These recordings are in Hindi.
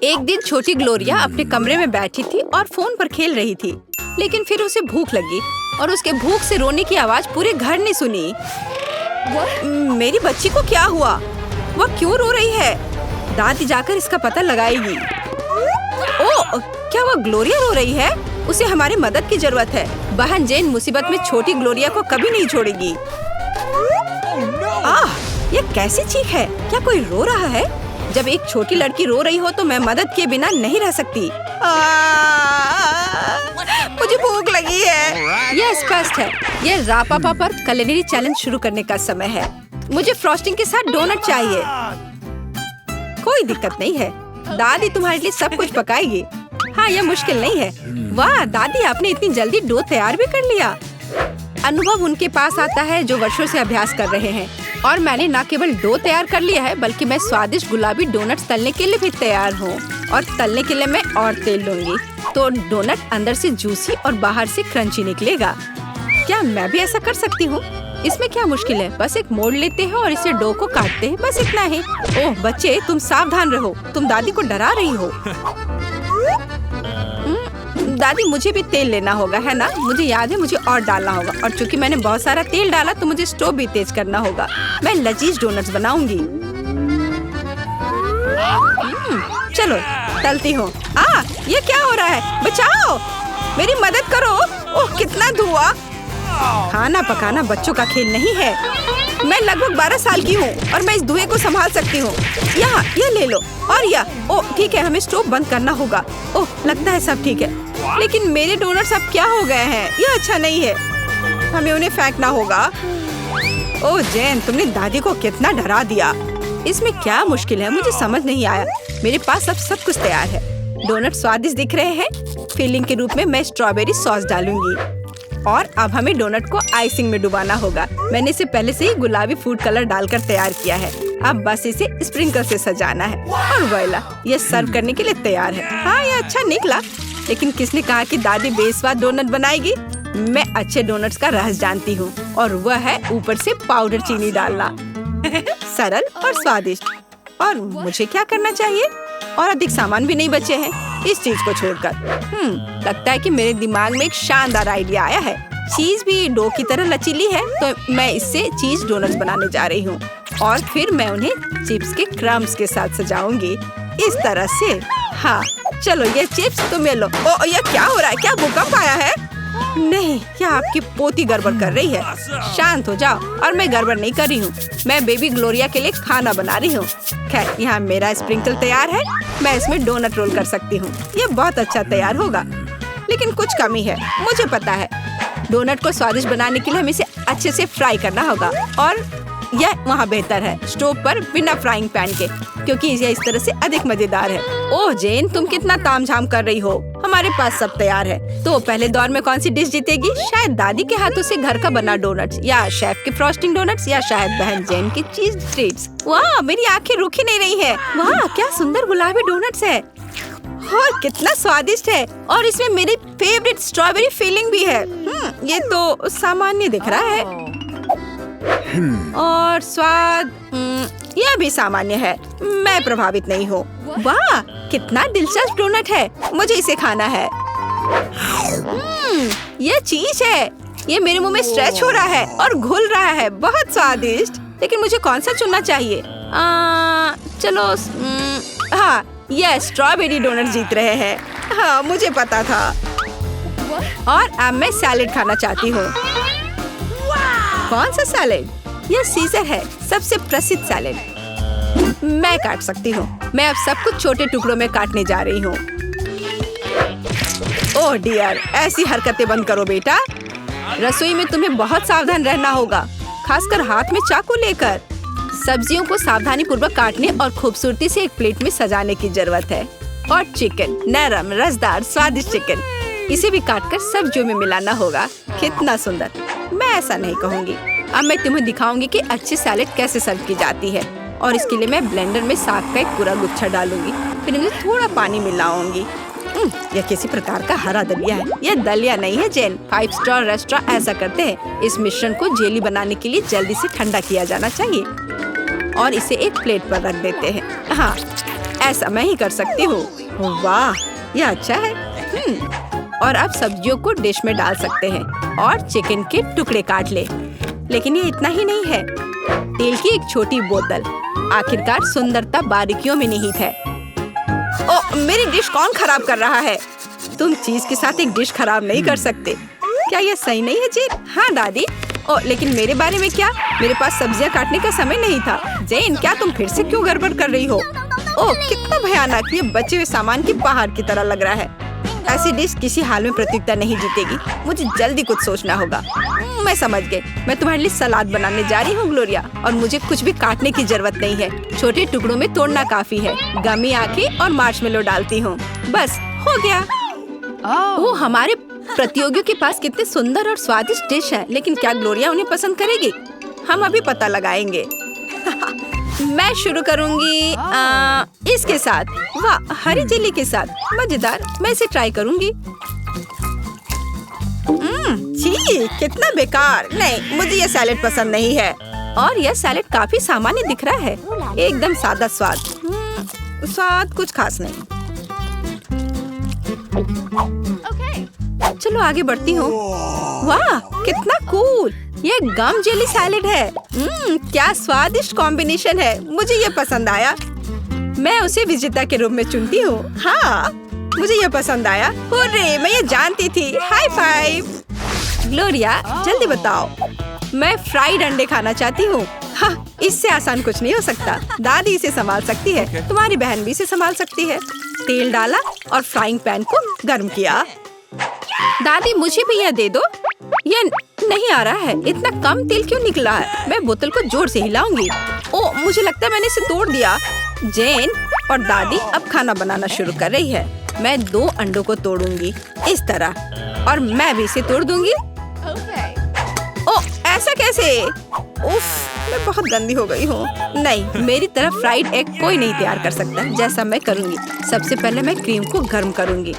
एक दिन छोटी ग्लोरिया अपने कमरे में बैठी थी और फोन पर खेल रही थी, लेकिन फिर उसे भूख लगी और उसके भूख से रोने की आवाज पूरे घर ने सुनी। मेरी बच्ची को क्या हुआ? वह क्यों रो रही है? दादी जाकर इसका पता लगाएगी। ओह, क्या वह ग्लोरिया रो रही है? उसे हमारी मदद की जरूरत है। बहन जेन मुसीबत में छोटी ग्लोरिया को कभी नहीं छोड़ेगी। ये कैसी चीख है? क्या कोई रो रहा है? जब एक छोटी लड़की रो रही हो तो मैं मदद किए बिना नहीं रह सकती। मुझे भूख लगी है। यह स्पष्ट है, यह रापापा पर culinary चैलेंज शुरू करने का समय है। मुझे फ्रॉस्टिंग के साथ डोनट चाहिए। कोई दिक्कत नहीं है, दादी तुम्हारे लिए सब कुछ पकाएगी। हाँ, यह मुश्किल नहीं है। वाह दादी, आपने इतनी जल्दी डो तैयार भी कर लिया। अनुभव उनके पास आता है जो वर्षों से अभ्यास कर रहे हैं। और मैंने न केवल डो तैयार कर लिया है, बल्कि मैं स्वादिष्ट गुलाबी डोनट्स तलने के लिए भी तैयार हूँ। और तलने के लिए मैं और तेल लूंगी, तो डोनट अंदर से जूसी और बाहर से क्रंची निकलेगा। क्या मैं भी ऐसा कर सकती हूँ? इसमें क्या मुश्किल है? बस एक मोड़ लेते हैं और इसे डो को काटते हैं, बस इतना ही। ओह बच्चे, तुम सावधान रहो, तुम दादी को डरा रही हो। दादी, मुझे भी तेल लेना होगा, है ना? मुझे याद है, मुझे और डालना होगा। और चूंकि मैंने बहुत सारा तेल डाला तो मुझे स्टोव भी तेज करना होगा। मैं लजीज डोनट्स बनाऊंगी। चलो तलती हूँ। ये क्या हो रहा है? बचाओ, मेरी मदद करो। ओह, कितना धुआं! खाना पकाना बच्चों का खेल नहीं है। मैं लगभग 12 साल की हूँ और मैं इस धुएं को संभाल सकती हूँ। यहाँ, ये ले लो। और यह, ओह ठीक है, हमें स्टोव बंद करना होगा। ओह, लगता है सब ठीक है। लेकिन मेरे डोनट्स अब क्या हो गए हैं? यह अच्छा नहीं है, हमें उन्हें फेंकना होगा। ओह जेन, तुमने दादी को कितना डरा दिया। इसमें क्या मुश्किल है? मुझे समझ नहीं आया। मेरे पास अब सब कुछ तैयार है। डोनट स्वादिष्ट दिख रहे हैं। फिलिंग के रूप में मैं स्ट्रॉबेरी सॉस डालूंगी। और अब हमें डोनट को आइसिंग में डुबाना होगा। मैंने इसे पहले से ही गुलाबी फूड कलर डालकर तैयार किया है। अब बस इसे स्प्रिंकल से सजाना है और वोइला, ये सर्व करने के लिए तैयार है। हाँ, ये अच्छा निकला। लेकिन किसने कहा कि दादी बेस्वाद डोनट बनाएगी? मैं अच्छे डोनट्स का रहस्य जानती हूँ, और वह है ऊपर से पाउडर चीनी डालना। सरल और स्वादिष्ट। और मुझे क्या करना चाहिए? और अधिक सामान भी नहीं बचे हैं इस चीज को छोड़कर। लगता है कि मेरे दिमाग में एक शानदार आइडिया आया है। चीज भी डो की तरह लचीली है, तो मैं इससे चीज डोनट्स बनाने जा रही हूँ। और फिर मैं उन्हें चिप्स के क्रम्स के साथ सजाऊंगी, इस तरह से। हाँ चलो, ये चिप्स तुम लो। ओ, ये क्या हो रहा है? क्या भूकंप आया है? नहीं, क्या आपकी पोती गड़बड़ कर रही है? शांत हो जाओ। और मैं गड़बड़ नहीं कर रही हूँ, मैं बेबी ग्लोरिया के लिए खाना बना रही हूँ। खैर, यहाँ मेरा स्प्रिंकल तैयार है। मैं इसमें डोनट रोल कर सकती हूँ। ये बहुत अच्छा तैयार होगा, लेकिन कुछ कमी है, मुझे पता है। डोनट को स्वादिष्ट बनाने के लिए हमें इसे अच्छे से फ्राई करना होगा। और यह वहाँ बेहतर है स्टोव पर बिना फ्राइंग पैन के, क्योंकि यह इस तरह से अधिक मजेदार है। ओह जेन, तुम कितना तामझाम कर रही हो। हमारे पास सब तैयार है। तो पहले दौर में कौन सी डिश जीतेगी? शायद दादी के हाथों से घर का बना डोनट्स, या शेफ के फ्रॉस्टिंग डोनट्स, या शायद बहन जेन की चीज ट्रीट्स। वाह, मेरी आंखें रुक ही नहीं रही है। वाह, क्या सुंदर गुलाबी डोनट्स है और कितना स्वादिष्ट है। और इसमें मेरी फेवरेट स्ट्रॉबेरी फिलिंग भी है। ये तो सामान्य दिख रहा है। और स्वाद यह भी सामान्य है। मैं प्रभावित नहीं हूँ। वाह, कितना दिलचस्प डोनट है। मुझे इसे खाना है। यह चीज है। ये मेरे मुंह में स्ट्रेच हो रहा है और घुल रहा है। बहुत स्वादिष्ट। लेकिन मुझे कौन सा चुनना चाहिए? चलो, हाँ, यह स्ट्रॉबेरी डोनट जीत रहे हैं। हाँ, मुझे पता था। और अब मैं सैलेड खाना चाहती हूँ। कौन सा सैलेड? यह सीजर है, सबसे प्रसिद्ध सैलेड। मैं काट सकती हूँ। मैं अब सब कुछ छोटे टुकड़ों में काटने जा रही हूँ। ओह डियर, ऐसी हरकतें बंद करो बेटा। रसोई में तुम्हें बहुत सावधान रहना होगा, खासकर हाथ में चाकू लेकर। सब्जियों को सावधानी पूर्वक काटने और खूबसूरती से एक प्लेट में सजाने की जरूरत है। और चिकन, नरम, रसदार, स्वादिष्ट चिकन, इसे भी काटकर सब्जियों में मिलाना होगा। कितना सुंदर। मैं ऐसा नहीं कहूँगी। अब मैं तुम्हें दिखाऊंगी कि अच्छी सैलेड कैसे सर्व की जाती है। और इसके लिए मैं ब्लेंडर में साग का एक पूरा गुच्छा डालूंगी, फिर इनमें थोड़ा पानी मिलाऊंगी। यह किसी प्रकार का हरा दलिया है। यह दलिया नहीं है जेन। 5 स्टार रेस्टोरेंट ऐसा करते हैं। इस मिश्रण को जेली बनाने के लिए जल्दी से ठंडा किया जाना चाहिए और इसे एक प्लेट पर रख देते हैं। हाँ, ऐसा मैं ही कर सकती हूँ। वाह, यह अच्छा है। और अब सब्जियों को डिश में डाल सकते हैं और चिकन के टुकड़े काट ले। लेकिन ये इतना ही नहीं है। तेल की एक छोटी बोतल। आखिरकार सुंदरता बारीकियों में निहित है। ओ, मेरी डिश कौन खराब कर रहा है? तुम चीज के साथ एक डिश खराब नहीं कर सकते। क्या यह सही नहीं है जेन? हाँ दादी। ओ, लेकिन मेरे बारे में क्या? मेरे पास सब्जियां काटने का समय नहीं था। जेन, क्या तुम फिर से क्यों गड़बड़ कर रही हो? ओह, कितना भयानक! ये बचे हुए सामान की पहाड़ की तरह लग रहा है। ऐसी डिश किसी हाल में प्रतियोगिता नहीं जीतेगी। मुझे जल्दी कुछ सोचना होगा। मैं समझ गई। मैं तुम्हारे लिए सलाद बनाने जा रही हूँ ग्लोरिया, और मुझे कुछ भी काटने की जरूरत नहीं है। छोटे टुकड़ों में तोड़ना काफी है। गमी आंखें और मार्शमेलो डालती हूँ। बस हो गया। ओह, हमारे प्रतियोगियों के पास कितने सुंदर और स्वादिष्ट डिश है। लेकिन क्या ग्लोरिया उन्हें पसंद करेगी? हम अभी पता लगाएंगे। मैं शुरू करूंगी इसके साथ। वाह, हरी चिल्ली के साथ। मजेदार। मैं इसे ट्राई करूंगी। छी, कितना बेकार। नहीं, मुझे ये सैलेड पसंद नहीं है। और यह सैलेड काफी सामान्य दिख रहा है। एकदम सादा स्वाद। स्वाद कुछ खास नहीं। चलो आगे बढ़ती हूँ। वाह, कितना कूल। ये गम जेली सैलेड है। क्या स्वादिष्ट कॉम्बिनेशन है। मुझे ये पसंद आया। मैं उसे विजेता के रूप में चुनती हूँ। हाँ, मुझे ये पसंद आया। हुर्रे, मैं ये जानती थी। High five. ग्लोरिया, जल्दी बताओ। मैं फ्राइड अंडे खाना चाहती हूँ। हाँ, इससे आसान कुछ नहीं हो सकता। दादी इसे संभाल सकती है। तुम्हारी बहन भी इसे संभाल सकती है। तेल डाला और फ्राइंग पैन को गर्म किया। दादी, मुझे भी यह दे दो। यह नहीं आ रहा है। इतना कम तेल क्यों निकला है? मैं बोतल को जोर से हिलाऊंगी। ओह, मुझे लगता है मैंने इसे तोड़ दिया। जेन और दादी अब खाना बनाना शुरू कर रही है। मैं 2 अंडों को तोड़ूंगी इस तरह, और मैं भी इसे तोड़ दूंगी। ओह, ऐसा कैसे? उफ, मैं बहुत गंदी हो गई हूँ। नहीं, मेरी तरफ फ्राइड एग कोई नहीं तैयार कर सकता। जैसा मैं करूँगी। सबसे पहले मैं क्रीम को गर्म करूँगी।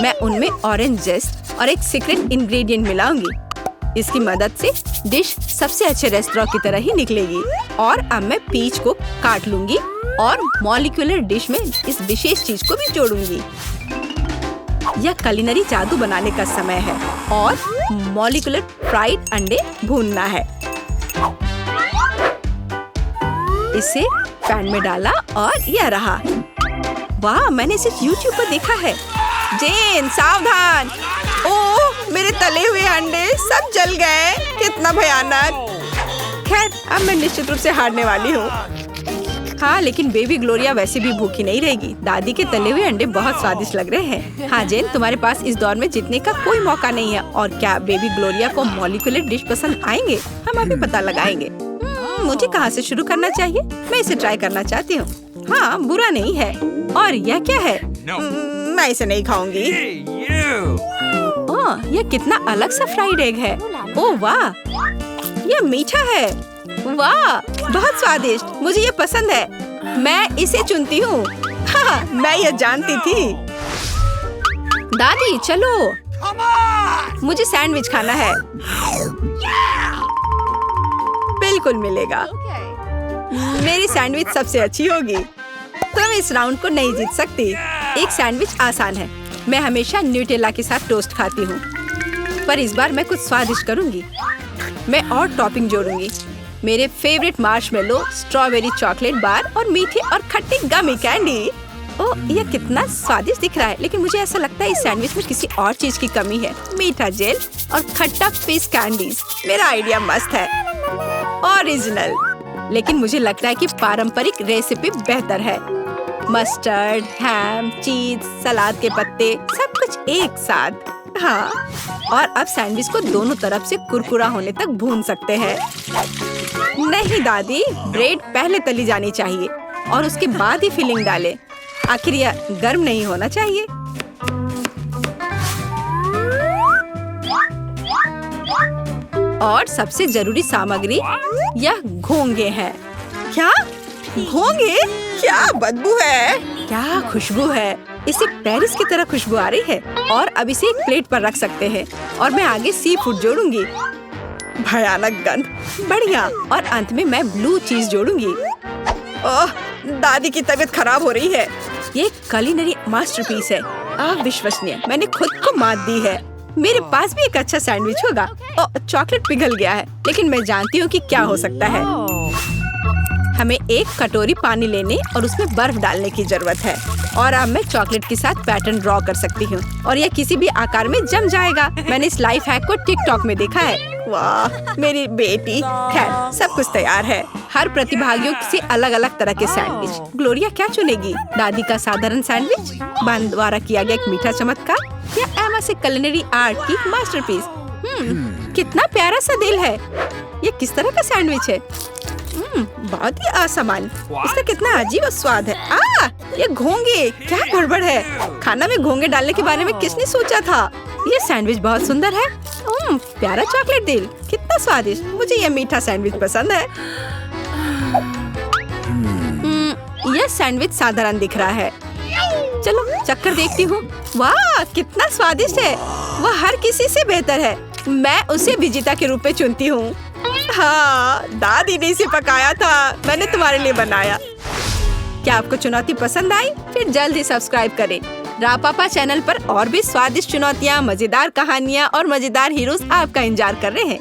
मैं उनमें ऑरेंज जेस्ट और एक सीक्रेट इंग्रेडिएंट मिलाऊंगी। इसकी मदद से डिश सबसे अच्छे रेस्टोरेंट की तरह ही निकलेगी। और अब मैं पीच को काट लूंगी और मॉलिक्यूलर डिश में इस विशेष चीज को भी जोड़ूंगी। यह कुलिनरी जादू बनाने का समय है और मॉलिक्यूलर फ्राइड अंडे भूनना है। इसे पैन में डाला और यह रहा। वाह, मैंने इसे YouTube पर देखा है। जेन, सावधान। ओह, मेरे तले हुए अंडे सब जल गए। कितना भयानक। खैर, अब मैं निश्चित रूप से हारने वाली हूँ। हाँ, लेकिन बेबी ग्लोरिया वैसे भी भूखी नहीं रहेगी। दादी के तले हुए अंडे बहुत स्वादिष्ट लग रहे हैं। हाँ जेन, तुम्हारे पास इस दौर में जीतने का कोई मौका नहीं है। और क्या बेबी ग्लोरिया को मॉलिक्यूलर डिश पसंद आएंगे? हम अभी पता लगाएंगे। मुझे कहाँ से शुरू करना चाहिए? मैं इसे ट्राई करना चाहती हूँ। हाँ, बुरा नहीं है। और यह क्या है? मैं इसे नहीं खाऊंगी। ओह, यह कितना अलग सा फ्राइड एग है। ओह वाह, यह मीठा है। वाह, बहुत स्वादिष्ट। मुझे ये पसंद है। मैं इसे चुनती हूँ। हाँ, मैं ये जानती थी। दादी, चलो, मुझे सैंडविच खाना है। बिल्कुल मिलेगा। मेरी सैंडविच सबसे अच्छी होगी। तुम इस राउंड को नहीं जीत सकती। एक सैंडविच आसान है। मैं हमेशा न्यूटेला के साथ टोस्ट खाती हूँ, पर इस बार मैं कुछ स्वादिष्ट करूँगी। मैं और टॉपिंग जोड़ूंगी। मेरे favourite marshmallow, strawberry chocolate bar और मीठे और खट्टे गमी कैंडी। ओह, यह कितना स्वादिष्ट दिख रहा है। लेकिन मुझे ऐसा लगता है इस सैंडविच में किसी और चीज की कमी है। मीठा जेल और खट्टा फिश कैंडीज। मेरा आइडिया मस्त है, ओरिजिनल। लेकिन मुझे लगता है कि पारंपरिक रेसिपी बेहतर है। मस्टर्ड, हैम, चीज, सलाद के पत्ते, सब कुछ एक साथ। हाँ, और अब सैंडविच को दोनों तरफ से कुरकुरा होने तक भून सकते हैं। नहीं दादी, ब्रेड पहले तली जानी चाहिए और उसके बाद ही फिलिंग डालें। आखिर यह गर्म नहीं होना चाहिए। और सबसे जरूरी सामग्री यह घोंगे हैं। क्या घोंगे? क्या बदबू है। क्या खुशबू है। इसे पेरिस की तरह खुशबू आ रही है। और अब इसे एक प्लेट पर रख सकते हैं और मैं आगे सी फूड जोड़ूंगी। भयानक गंध। बढ़िया। और अंत में मैं ब्लू चीज जोड़ूंगी। ओह, दादी की तबीयत खराब हो रही है। ये कुलिनरी मास्टरपीस है, अविश्वसनीय। मैंने खुद को मात दी है। मेरे पास भी एक अच्छा सैंडविच होगा। चॉकलेट पिघल गया है, लेकिन मैं जानती हूँ कि क्या हो सकता है। हमें एक कटोरी पानी लेने और उसमें बर्फ डालने की जरूरत है। और अब मैं चॉकलेट के साथ पैटर्न ड्रॉ कर सकती हूँ और यह किसी भी आकार में जम जाएगा। मैंने इस लाइफ हैक को टिकटॉक में देखा है। वाह मेरी बेटी। खैर सब कुछ तैयार है। हर प्रतिभागियों से अलग अलग तरह के सैंडविच। ग्लोरिया क्या चुनेगी? दादी का साधारण सैंडविच, बहन द्वारा किया गया एक मीठा चमत्कार, या एमा से कुलिनरी आर्ट की मास्टरपीस? कितना प्यारा सा दिल है। ये किस तरह का सैंडविच है? बहुत ही असामान्य। इसका कितना अजीब स्वाद है। ये घोंगे, क्या गड़बड़ है? खाना में घोंगे डालने के बारे में किसने सोचा था? ये सैंडविच बहुत सुंदर है। प्यारा चॉकलेट दिल, कितना स्वादिष्ट। मुझे ये मीठा सैंडविच पसंद है। यह सैंडविच साधारण दिख रहा है। चलो चक्कर देखती हूँ। वाह कितना स्वादिष्ट है। वह हर किसी से बेहतर है। मैं उसे विजेता के रूप में चुनती हूँ। हाँ दादी ने इसे पकाया था, मैंने तुम्हारे लिए बनाया। क्या आपको चुनौती पसंद आई? फिर जल्द ही सब्सक्राइब करें। रापापा चैनल पर और भी स्वादिष्ट चुनौतियाँ, मजेदार कहानियाँ और मजेदार हीरोज आपका इंतजार कर रहे हैं।